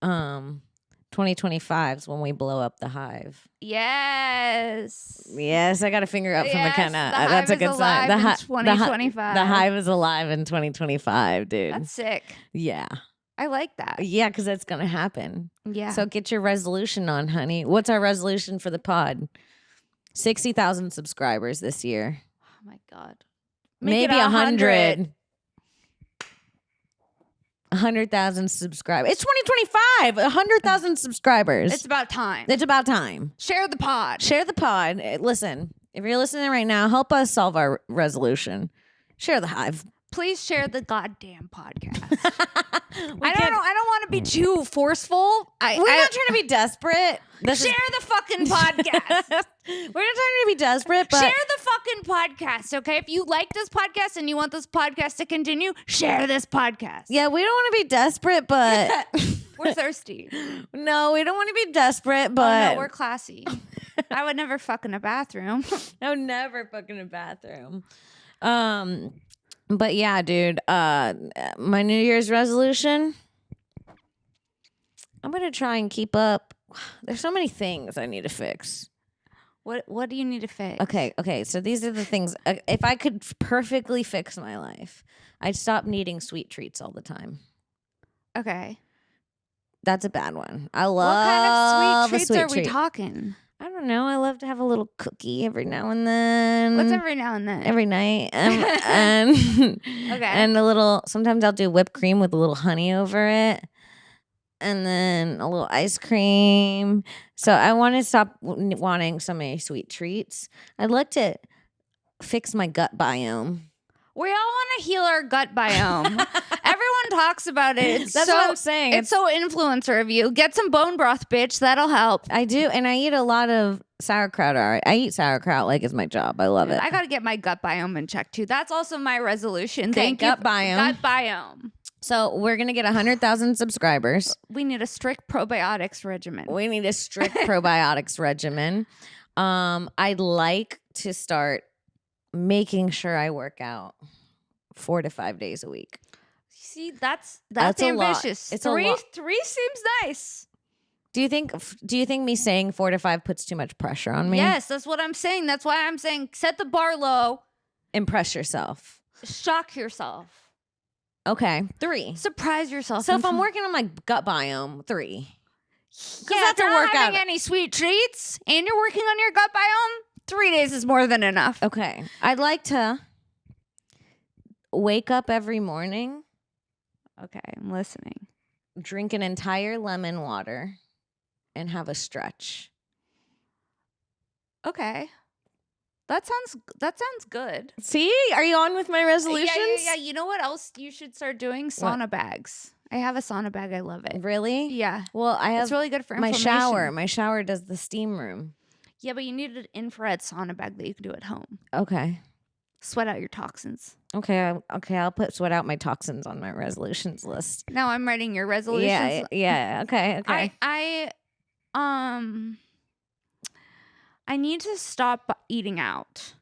2025 is when we blow up the hive. Yes. Yes, I got a finger up from Yes, McKenna. the That's a hive good is sign. alive in 2025. The hive is alive in 2025, dude. That's sick. Yeah. I like that. Yeah, because that's going to happen. Yeah. So get your resolution on, honey. What's our resolution for the pod? 60,000 subscribers this year. Oh my God. Maybe 100. 100,000 subscribers. It's 2025. 100,000 subscribers. It's about time. It's about time. Share the pod. Share the pod. Listen, if you're listening right now, help us solve our resolution. Share the hive. Please share the goddamn podcast. I don't want to be too forceful. We're not trying to be desperate. Share the fucking podcast. We're not trying to be desperate, but share the fucking podcast, okay? If you like this podcast and you want this podcast to continue, share this podcast. yeah, we don't want to be desperate, but We're thirsty. no, we don't want to be desperate, Oh, but no, we're classy. I would never fuck in a bathroom. no, never fucking a bathroom. But yeah, dude, my New Year's resolution, I'm gonna try and keep up. There's so many things I need to fix. What do you need to fix? Okay. So these are the things. If I could perfectly fix my life, I'd stop needing sweet treats all the time. Okay. That's a bad one. I love What kind of sweet a treats sweet are we treat. talking? I don't know. I love to have a little cookie every now and then. What's every now and then? Every night. And Okay. and a little. Sometimes I'll do whipped cream with a little honey over it, and then a little ice cream. So I want to stop wanting so many sweet treats. I'd like to fix my gut biome. We all want to heal our gut biome. Everyone talks about it. It's That's so, what I'm saying. It's so influencer of you. Get some bone broth, bitch. That'll help. I do, and I eat a lot of sauerkraut. I eat sauerkraut like it's my job. I love it. I got to get my gut biome in check too. That's also my resolution. Okay, Thank you. gut biome. Gut biome. So we're gonna get 100,000 subscribers. We need a strict probiotics regimen. We need a strict probiotics regimen. I'd like to start making sure I work out 4 to 5 days a week. See, that's That's a lot. ambitious. It's a three lot. seems nice. Do you think me saying 4 to 5 puts too much pressure on me? Yes, that's what I'm saying. That's why I'm saying set the bar low. Impress yourself. Shock yourself. Okay. 3. Surprise yourself. So if I'm working on my gut biome, 3. yeah, that's if you're a not workout. having any sweet treats and you're working on your gut biome, 3 days is more than enough. Okay. I'd like to wake up every morning, Okay, I'm listening. drink an entire lemon water, and have a stretch. Okay. That sounds good. See? Are you on with my resolutions? Yeah. You know what else you should start doing? Sauna bags. I have a sauna bag. I love it. Really? Yeah. Well, I have It's really good for my inflammation. shower. My shower does the steam room. Yeah, but you need an infrared sauna bag that you can do at home. Okay. Sweat out your toxins. Okay. I'll put sweat out my toxins on my resolutions list. Now I'm writing your resolutions. Yeah. Okay. I need to stop eating out.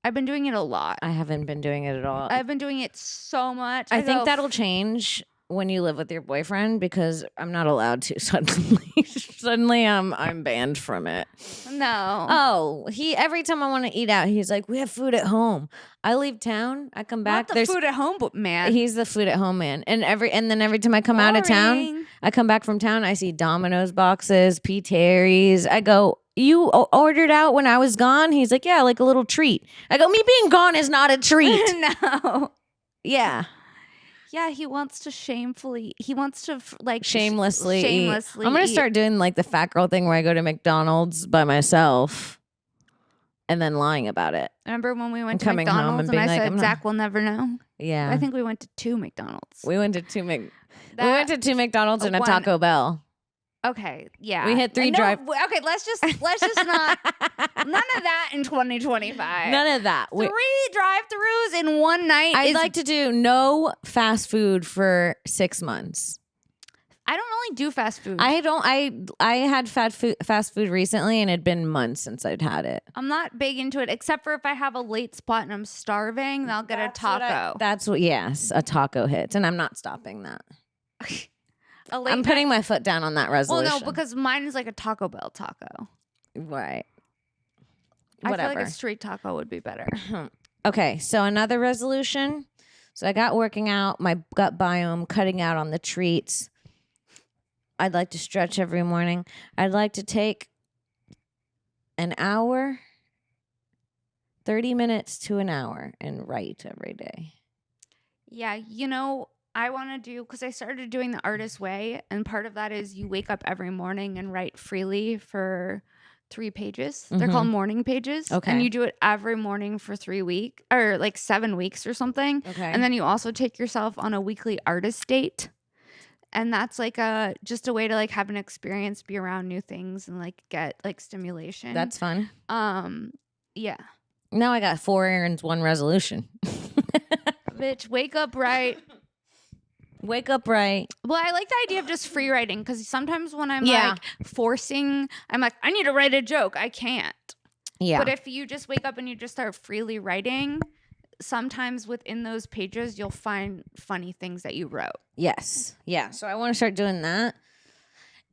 I've been doing it a lot. I haven't been doing it at all. I've been doing it so much. I think go, that'll change when you live with your boyfriend because I'm not allowed to suddenly. Suddenly I'm banned from it. No. Oh, every time I want to eat out, he's like, "We have food at home." I leave town, I come back. Not the food at home, but man. He's the food at home man, and then every time I come out of town, Boring. I come back from town, I see Domino's boxes, P. Terry's. I go, "You ordered out when I was gone?" He's like, "Yeah, like a little treat." I go, "Me being gone is not a treat." No. Yeah. Yeah, he wants to shamelessly Shamelessly eat. I'm gonna eat. start doing like the fat girl thing where I go to McDonald's by myself and then lying about it. Remember when we went I'm to coming home McDonald's and and being I like, said I'm not- Zach will never know? Yeah. I think we went to 2 McDonald's. we went to two McDonald's and a one- Taco Bell. Okay, yeah. We hit 3 drive. Okay, let's just not none of that in 2025. None of that. 3 drive-throughs in one night. I'd like to do no fast food for 6 months. I don't really do fast food. I don't. I had fast food recently, and it'd been months since I'd had it. I'm not big into it, except for if I have a late spot and I'm starving, then I'll get a taco. Yes, a taco hits, and I'm not stopping that. I'm putting my foot down on that resolution. Well, no, because mine is like a Taco Bell taco. Right. I Whatever. feel like a street taco would be better. Okay, so another resolution. So I got working out, my gut biome, cutting out on the treats. I'd like to stretch every morning. I'd like to take an hour, 30 minutes to an hour, and write every day. Yeah, I want to do, because I started doing the artist way, and part of that is you wake up every morning and write freely for 3 pages. They're called morning pages. Okay. And you do it every morning for 3 weeks, or like 7 weeks or something. Okay. And then you also take yourself on a weekly artist date. And that's like just a way to like have an experience, be around new things, and like get like stimulation. That's fun. Yeah. Now I got 4 errands, 1 resolution. Bitch, wake up right. Wake up right. Well, I like the idea of just free writing, because sometimes when I'm like forcing, I'm like, I need to write a joke. I can't. Yeah. But if you just wake up and you just start freely writing, sometimes within those pages, you'll find funny things that you wrote. Yes. Yeah. So I want to start doing that.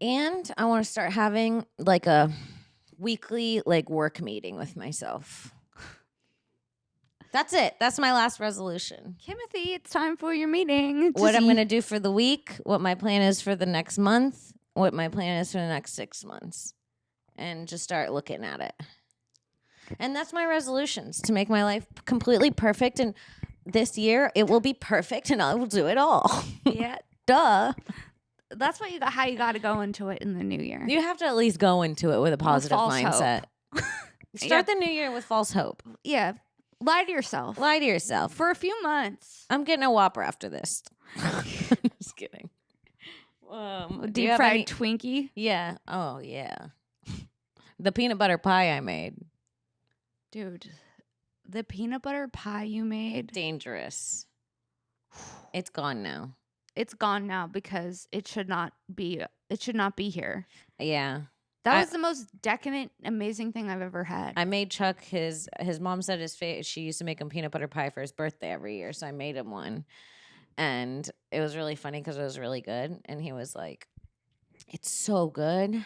And I want to start having like a weekly like work meeting with myself. That's it. That's my last resolution. Timothy, it's time for your meeting. What I'm going to do for the week, what my plan is for the next month, what my plan is for the next 6 months. And just start looking at it. And that's my resolutions, to make my life completely perfect. And this year it will be perfect and I will do it all. Yeah. Duh. That's what how you got to go into it in the new year. You have to at least go into it with a positive mindset. Start the new year with false hope. Yeah. Lie to yourself. Lie to yourself. For a few months. I'm getting a Whopper after this. Just kidding. Deep fried Twinkie? Yeah. Oh, yeah. The peanut butter pie I made. Dude, the peanut butter pie you made. Dangerous. It's gone now. It's gone now because it should not be here. Yeah. That was the most decadent, amazing thing I've ever had. I made Chuck his mom said she used to make him peanut butter pie for his birthday every year, so I made him one. And it was really funny because it was really good. And he was like, "It's so good.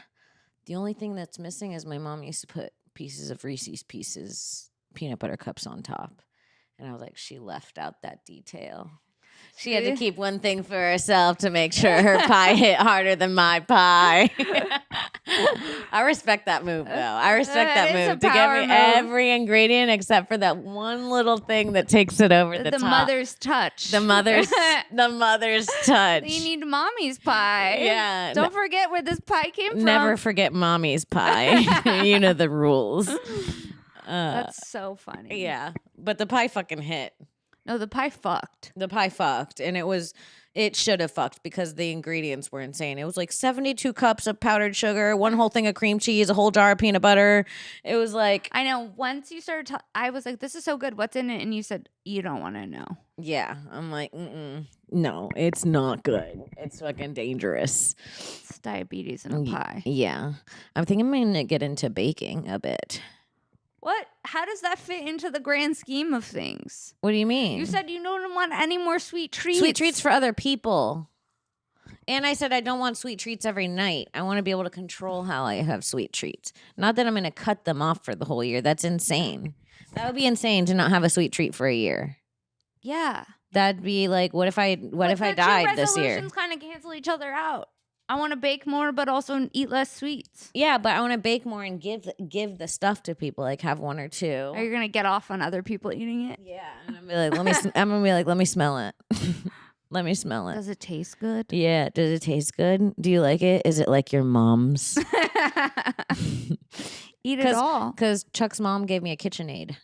The only thing that's missing is my mom used to put pieces of Reese's Pieces peanut butter cups on top." And I was like, she left out that detail. She had to keep one thing for herself to make sure her pie hit harder than my pie. I respect that move, though. I respect that move. To give me every ingredient except for that one little thing that takes it over the top. The mother's touch. The mother's touch. You need mommy's pie. Yeah. Don't forget where this pie came from. Never forget mommy's pie. You know the rules. That's so funny. Yeah. But the pie fucking hit. No, the pie fucked. The pie fucked. And it should have fucked because the ingredients were insane. It was like 72 cups of powdered sugar, 1 whole thing of cream cheese, a whole jar of peanut butter. It was like... I know. Once you started I was like, this is so good. What's in it? And you said, you don't want to know. Yeah. I'm like, no, it's not good. It's fucking dangerous. It's diabetes in a pie. Yeah. I'm thinking I'm going to get into baking a bit. What? How does that fit into the grand scheme of things? What do you mean? You said you don't want any more sweet treats. Sweet treats for other people. And I said I don't want sweet treats every night. I want to be able to control how I have sweet treats. Not that I'm going to cut them off for the whole year. That's insane. That would be insane to not have a sweet treat for a year. Yeah. That'd be like, what if I died this year? Resolutions kind of cancel each other out. I want to bake more, but also eat less sweets. Yeah, but I want to bake more and give the stuff to people. Like have 1 or 2. Are you gonna get off on other people eating it? Yeah, and I'm gonna be like, let me smell it. Let me smell it. Does it taste good? Yeah. Does it taste good? Do you like it? Is it like your mom's? Eat it all. Because Chuck's mom gave me a KitchenAid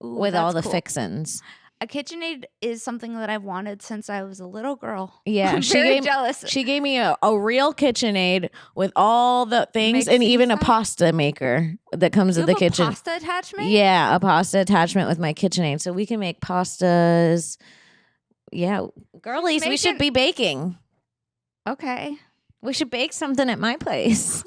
with that's all the cool. fixins. A KitchenAid is something that I've wanted since I was a little girl. Yeah, I'm very jealous. She gave me a real KitchenAid with all the things and even a pasta maker that comes with the kitchen. Pasta attachment? Yeah, a pasta attachment with my KitchenAid, so we can make pastas. Yeah, girlies, we should be baking. Okay. We should bake something at my place.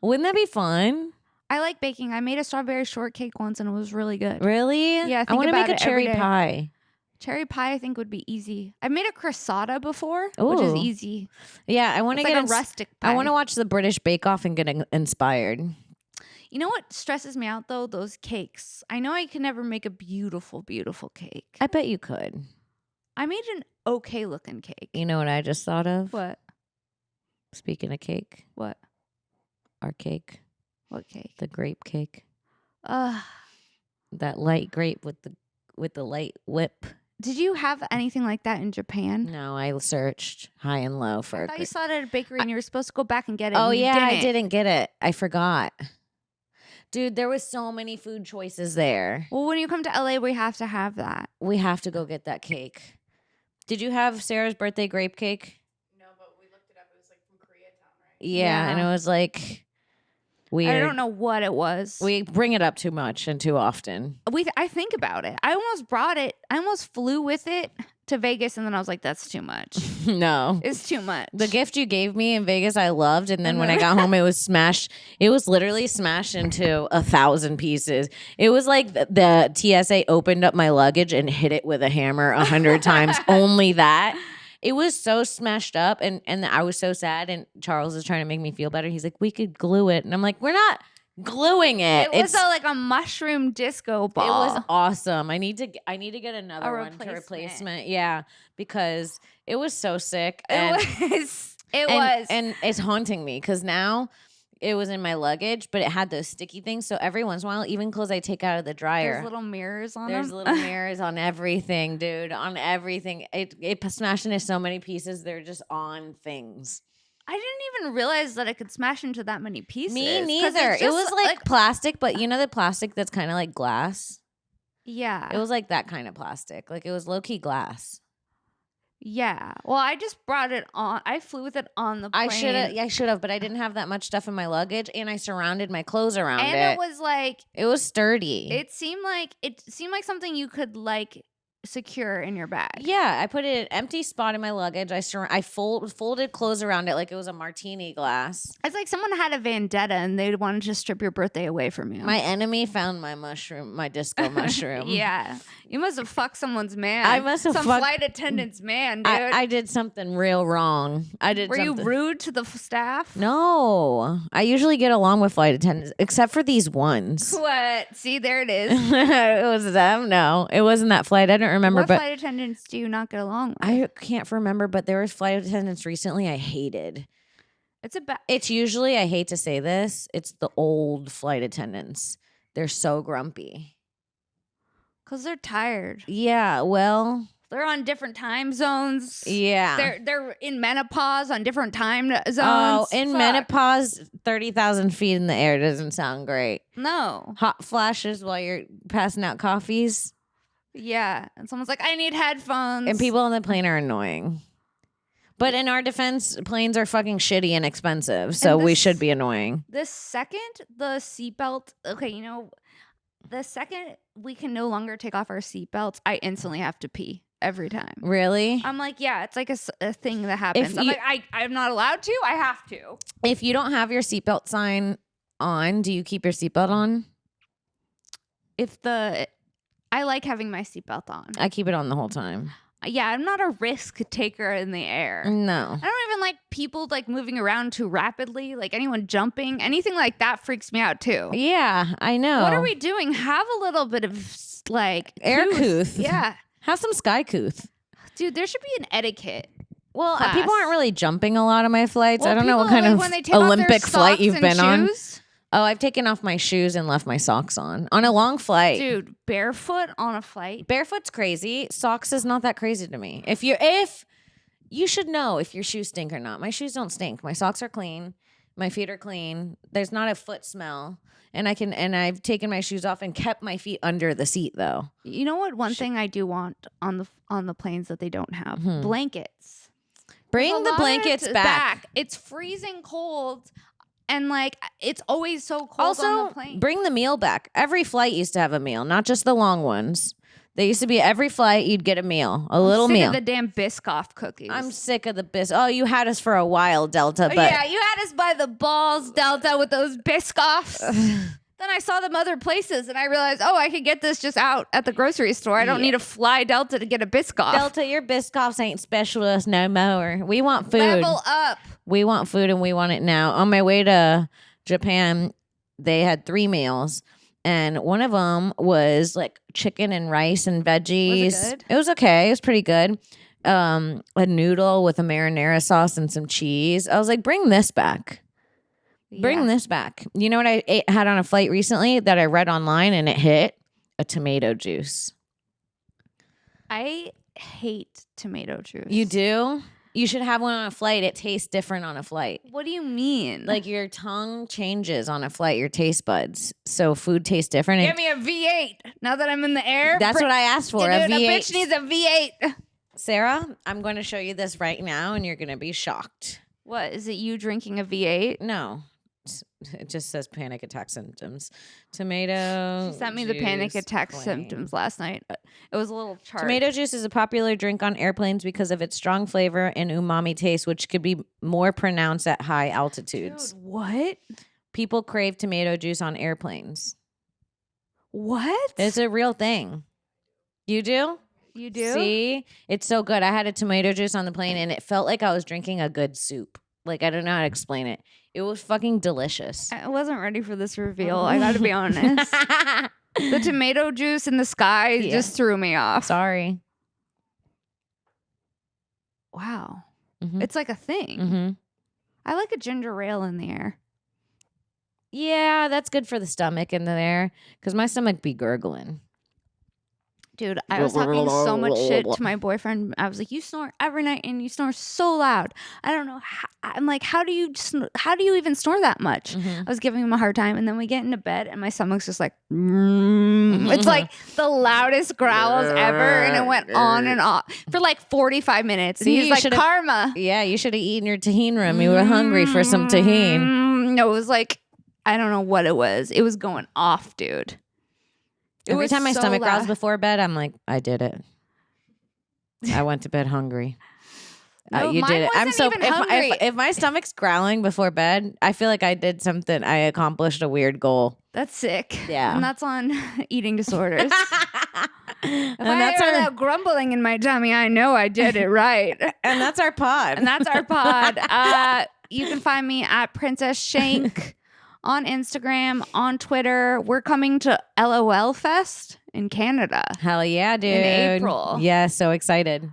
Wouldn't that be fun? I like baking. I made a strawberry shortcake once and it was really good. Really? Yeah, I want to make a about it every cherry day. pie. Cherry pie, I think, would be easy. I've made a cressata before, which is Ooh. easy. Yeah, I want to It's get like a rustic pie. I want to watch the British Bake Off and get inspired. You know what stresses me out, though? Those cakes. I know I can never make a beautiful, beautiful cake. I bet you could. I made an okay-looking cake. You know what I just thought of? What? Speaking of cake, What? our cake, What cake? the grape cake, Uh, that light grape with the light whip. did you have anything like that in Japan? No, I searched high and low for. I thought you saw it at a bakery and you were supposed to go back and get it. Oh and you yeah, I didn't. didn't get it. I forgot. Dude, there was so many food choices there. Well, when you come to LA, we have to have that. We have to go get that cake. Did you have Sarah's birthday grape cake? No, but we looked it up. It was like from Koreatown, right? Yeah, and it Yeah. was like weird. I don't know what it was. We bring it up too much and too often. I think about it. I almost brought it. I almost flew with it to Vegas, and then I was like, "That's too much. No. It's too much." The gift you gave me in Vegas, I loved. And then when I got home, it was smashed. It was literally smashed into 1,000 pieces. It was like the TSA opened up my luggage and hit it with a hammer 100 times. Only that. It was so smashed up. And I was so sad. And Charles is trying to make me feel better. He's like, we could glue it. And I'm like, we're not gluing it. It was like a mushroom disco ball. It was awesome. I need to get another A one to replacement. replacement. Yeah, because it was so sick. It was. And it's haunting me because now it was in my luggage, but it had those sticky things. So every once in a while, even clothes I take out of the dryer, There's little mirrors on there's them. little mirrors on everything, dude. On everything. It smashed into so many pieces. They're just on things. I didn't even realize that it could smash into that many pieces. Me 'cause neither. it's It just was like plastic, but you know the plastic that's kind of like glass? yeah. It was like that kind of plastic. Like it was low-key glass. Yeah. Well, I just brought it on. I flew with it on the plane. I should have, but I didn't have that much stuff in my luggage, and I surrounded my clothes around And it. it was like It was sturdy. it seemed like something you could like secure in your bag. Yeah, I put it in an empty spot in my luggage. I folded clothes around it like it was a martini glass. It's like someone had a vendetta and they wanted to strip your birthday away from you. My enemy found my mushroom, my disco mushroom. Yeah. You must have fucked someone's man. I must have some fucked- flight attendant's man, dude. I did something real wrong. Were you rude to the staff? No, I usually get along with flight attendants, except for these ones. What? See, there it is. It was them. No, it wasn't that flight. I don't remember, What but flight attendants do you not get along with? I can't remember. But there was flight attendants recently I hated. It's a bad. It's usually, I hate to say this, it's the old flight attendants. They're so grumpy. Because they're tired. Yeah, well, They're on different time zones. yeah. They're in menopause on different time zones. Oh, in Fuck. menopause, 30,000 feet in the air doesn't sound great. No. Hot flashes while you're passing out coffees. Yeah. And someone's like, I need headphones. And people on the plane are annoying. But in our defense, planes are fucking shitty and expensive, so we this- should be annoying. The second the seatbelt, okay, the second we can no longer take off our seatbelts, I instantly have to pee every time. Really? I'm like, yeah, it's like a thing that happens. I'm you- like, I'm not allowed to. I have to. If you don't have your seatbelt sign on, do you keep your seatbelt on? I like having my seatbelt on. I keep it on the whole time. Yeah, I'm not a risk taker in the air. No. I don't even like people like moving around too rapidly, like anyone jumping. Anything like that freaks me out too. Yeah, I know. What are we doing? Have a little bit of like Air couth. Yeah. Have some sky couth. Dude, there should be an etiquette. Well, class. people aren't really jumping a lot of my flights. Well, I don't know what people, kind like, of when they take off their Olympic flight socks you've and been on. shoes, Oh, I've taken off my shoes and left my socks on a long flight. Dude, barefoot on a flight. Barefoot's crazy. Socks is not that crazy to me. If you should know if your shoes stink or not. My shoes don't stink. My socks are clean. My feet are clean. There's not a foot smell. And I've taken my shoes off and kept my feet under the seat though. You know what? One thing I do want on the planes that they don't have blankets. Bring A the lot of blankets it's back. It's freezing cold, and like it's always so cold on Also, the plane. bring the meal back. Every flight used to have a meal, not just the long ones. They used to be every flight you'd get a meal, a I'm little sick meal. of the damn Biscoff cookies. I'm sick of the Oh, you had us for a while, Delta. But Yeah, you had us by the balls, Delta, with those Biscoffs. Then I saw them other places, and I realized, oh, I could get this just out at the grocery store. I don't need to fly Delta to get a Biscoff. Delta, your Biscoffs ain't special to us no more. We want food. Level up. We want food, and we want it now. On my way to Japan, they had 3 meals. And one of them was like chicken and rice and veggies. Was it good? It was okay. It was pretty good. A noodle with a marinara sauce and some cheese. I was like, bring this back. Bring this back. You know what I had on a flight recently that I read online and it hit? A tomato juice. I hate tomato juice. You do? You should have one on a flight. It tastes different on a flight. What do you mean? Like your tongue changes on a flight, your taste buds. So food tastes different. Give me a V8. Now that I'm in the air. That's what I asked for. Dude, A a V8. bitch needs a V8. Sarah, I'm going to show you this right now and you're going to be shocked. What? Is it you drinking a V8? No. It just says panic attack symptoms. Tomato. She sent me the panic juice attack plain. symptoms last night. It was a little chart. Tomato juice is a popular drink on airplanes because of its strong flavor and umami taste, which could be more pronounced at high altitudes. Dude, what? People crave tomato juice on airplanes. What? It's a real thing. You do? You do? See? It's so good. I had a tomato juice on the plane and it felt like I was drinking a good soup. Like, I don't know how to explain it. It was fucking delicious. I wasn't ready for this reveal. I gotta be honest. The tomato juice in the sky just threw me off. Sorry. Wow. Mhm. It's like a thing. Mm-hmm. I like a ginger ale in the air. Yeah, that's good for the stomach in there because my stomach be gurgling. Dude, I was talking so much shit to my boyfriend. I was like, "You snore every night, and you snore so loud. I don't know. I'm like, how do you even snore that much?" Mhm. I was giving him a hard time, and then we get into bed, and my stomach's just like, it's like the loudest growls ever, and it went on and on for like 45 minutes. And See, he's you like, should've- "Karma." Yeah, you should have eaten your tahine rum. You were hungry for some tahine. No, it was like, I don't know what it was. It was going off, dude. It Every was time my so stomach growls loud. before bed, I'm like, I did it. I went to bed hungry. No, You mine did it. I'm wasn't so even hungry. if my stomach's growling before bed, I feel like I did something. I accomplished a weird goal. That's sick. Yeah. And that's on eating disorders. If And I that's hear our that grumbling in my tummy, I know I did it right. and that's our pod. And that's our pod. You can find me at Princess Shank on Instagram, on Twitter. We're coming to LOL Fest in Canada. Hell yeah, dude. In April. Yeah, so excited.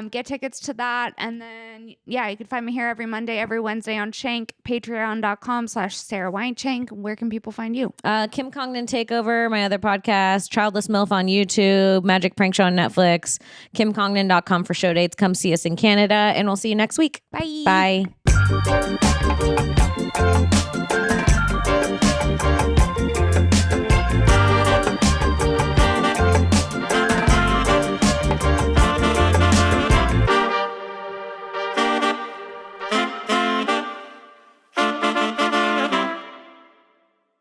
Get tickets to that. And then, yeah, you can find me here every Monday, every Wednesday on Shank, patreon.com/Sara Weinshenk. Where can people find you? Kim Congdon Takeover, my other podcast, Childless MILF on YouTube, Magic Prank Show on Netflix, KimCongdon.com for show dates. Come see us in Canada, and we'll see you next week. Bye. Bye.